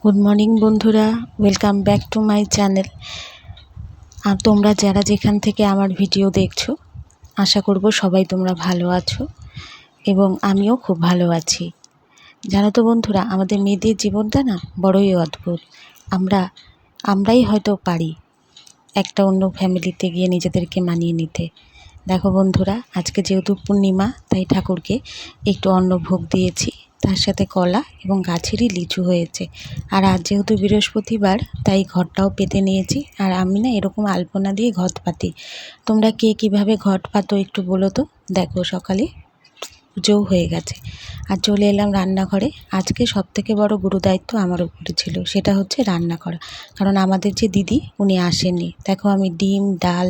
Good morning বন্ধুরা, welcome back to my channel. আর তোমরা যারা যেখান থেকে আমার ভিডিও দেখছো, আশা করব সবাই তোমরা ভালো আছো এবং আমিও খুব ভালো আছি। জানো তো বন্ধুরা, আমাদের মেয়েদের জীবনটা না বড়ই অদ্ভুত। আমরাই হয়তো পারি একটা অন্য ফ্যামিলিতে গিয়ে নিজেদেরকে মানিয়ে নিতে। দেখো বন্ধুরা, আজকে যেহেতু পূর্ণিমা, তাই ঠাকুরকে একটু অন্নভোগ দিয়েছি, তার সাথে কলা এবং গাছেরই লিচু হয়েছে। আর আজ যেহেতু বৃহস্পতিবার, তাই ঘরটাও পেতে নিয়েছি। আর আমি না এরকম আলপনা দিয়ে ঘট পাতি। তোমরা কে কীভাবে ঘট পাতো একটু বলো তো। দেখো, সকালে পুজোও হয়ে গেছে আর চলে এলাম রান্নাঘরে। আজকে সবথেকে বড় গুরুদায়িত্ব আমার উপরে ছিল, সেটা হচ্ছে রান্না করা। কারণ আমাদের যে দিদি, উনি আসেননি। দেখো, আমি ডিম, ডাল,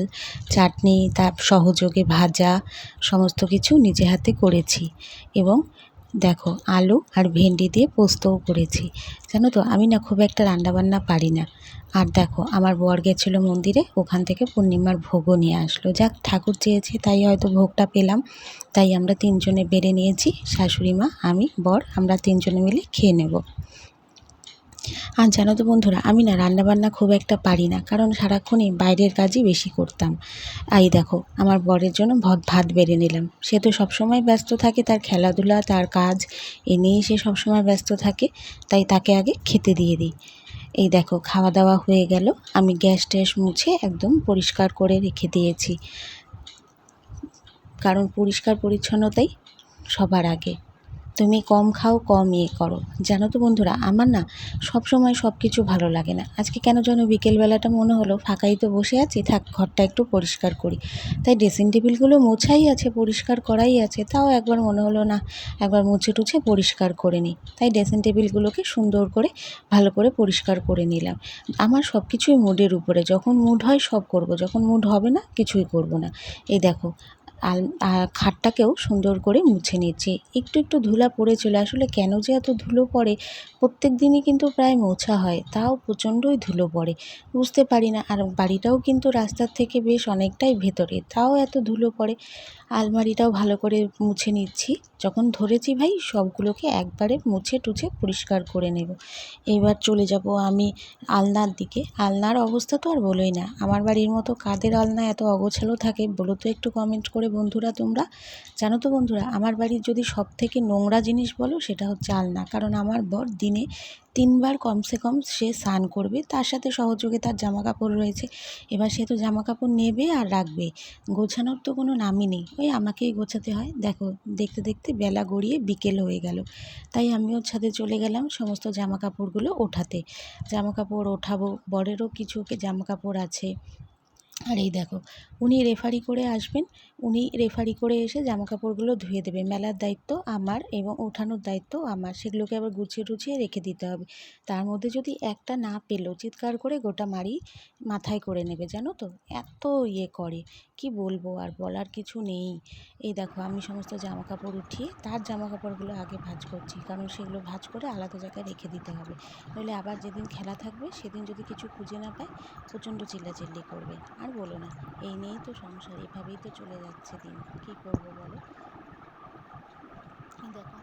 চাটনি, তার সহযোগে ভাজা সমস্ত কিছু নিজে হাতে করেছি। এবং দেখো, আলু আর ভেন্ডি দিয়ে পোস্তও করেছি। জানো তো, আমি না খুব একটা রান্নাবান্না পারি না। আর দেখো, আমার বর গেছিলো মন্দিরে, ওখান থেকে পূর্ণিমার ভোগও নিয়ে আসলো। যাক, ঠাকুর চেয়েছে তাই হয়তো ভোগটা পেলাম। তাই আমরা তিনজনে বেড়ে নিয়েছি, শাশুড়ি মা, আমি, বর, আমরা তিনজনে মিলে খেয়ে নেব। আর জানো তো বন্ধুরা, আমি না রান্নাবান্না খুব একটা পারি না, কারণ সারাক্ষণই বাইরের কাজই বেশি করতাম। এই দেখো, আমার বরের জন্য ভাত বেড়ে নিলাম। সে তো সবসময় ব্যস্ত থাকে, তার খেলাধুলা, তার কাজ, এ নিয়েই সে সবসময় ব্যস্ত থাকে। তাই তাকে আগে খেতে দিয়ে দিই। এই দেখো, খাওয়া দাওয়া হয়ে গেল। আমি গ্যাস ট্যাস মুছে একদম পরিষ্কার করে রেখে দিয়েছি, কারণ পরিষ্কার পরিচ্ছন্নতাই সবার আগে। তুমি কম খাও, কম করো। জানো তো বন্ধুরা, আমার না সব সময় সব কিছু ভালো লাগে না। আজকে কেন যেন বিকেলবেলাটা মনে হলো ফাঁকাই তো বসে আছি, থাক ঘরটা একটু পরিষ্কার করি। তাই ড্রেসিং টেবিলগুলো মোছাই আছে, পরিষ্কার করাই আছে, তাও একবার মনে হলো না, একবার মুছে টুছে পরিষ্কার করে নিই। তাই ড্রেসিং টেবিলগুলোকে সুন্দর করে ভালো করে পরিষ্কার করে নিলাম। আমার সব কিছুই মুডের উপরে, যখন মুড হয় সব করব, যখন মুড হবে না কিছুই করব না। এই দেখো, খাটটাকেও সুন্দর করে মুছে নিচ্ছি। একটু একটু ধুলা পড়েছিল, আসলে কেন যে এত ধুলো পড়ে। প্রত্যেক দিনই কিন্তু প্রায় মোছা হয়, তাও প্রচণ্ডই ধুলো পড়ে, বুঝতে পারি না। আর বাড়িটাও কিন্তু রাস্তার থেকে বেশ অনেকটাই ভেতরে, তাও এত ধুলো পড়ে। আলমারিটাও ভালো করে মুছে নিচ্ছি। যখন ধরেছি ভাই, সবগুলোকে একবারে মুছে টুছে পরিষ্কার করে নেব। এইবার চলে যাব আমি আলনার দিকে। আলনার অবস্থা তো আর বলোই না। আমার বাড়ির মতো কাদের আলনা এত অগোছালো থাকে বলো তো একটু কমেন্ট করে বন্ধুরা তোমরা। জানো তো বন্ধুরা, আমার বাড়ির যদি সবথেকে নোংরা জিনিস বলো, সেটা হচ্ছে আলনা। কারণ আমার বর দিনে 3বার কমসে কম সে স্নান করবে, তার সাথে সহযোগে তার জামাকাপড় রয়েছে। এবার সে তো জামাকাপড় নেবে আর রাখবে, গোছানোর তো কোনো নামই নেই। ওই আমাকেই গোছাতে হয়। দেখো, দেখতে দেখতে বেলা গড়িয়ে বিকেল হয়ে গেল। তাই আমিও ছাদে চলে গেলাম সমস্ত জামাকাপড়গুলো ওঠাতে। জামাকাপড় ওঠাবো, বরেরও কিছু জামাকাপড় আছে। আর এই দেখো, উনি রেফারি করে আসবেন। উনি রেফারি করে এসে জামাকাপড়গুলো ধুয়ে দেবে। মেলার দায়িত্ব আমার এবং ওঠানোর দায়িত্ব আমার। সেগুলোকে আবার গুছিয়ে টুছিয়ে রেখে দিতে হবে। তার মধ্যে যদি একটা না পেলেও চিৎকার করে গোটা মারি মাথায় করে নেবে। জানো তো, এত করে, কি বলবো, আর বলার কিছু নেই। এই দেখো, আমি সমস্ত জামাকাপড় উঠিয়ে তার জামাকাপড়গুলো আগে ভাঁজ করছি, কারণ সেগুলো ভাঁজ করে আলাদা জায়গায় রেখে দিতে হবে। নইলে আবার যেদিন খেলা থাকবে সেদিন যদি কিছু খুঁজে না পায়, প্রচণ্ড চিল্লাচিল্লি করবে। আর বলো না, এই নিয়েই তো সংসার, এভাবেই তো চলে যাচ্ছে দিন। কি করব বলো। দেখো,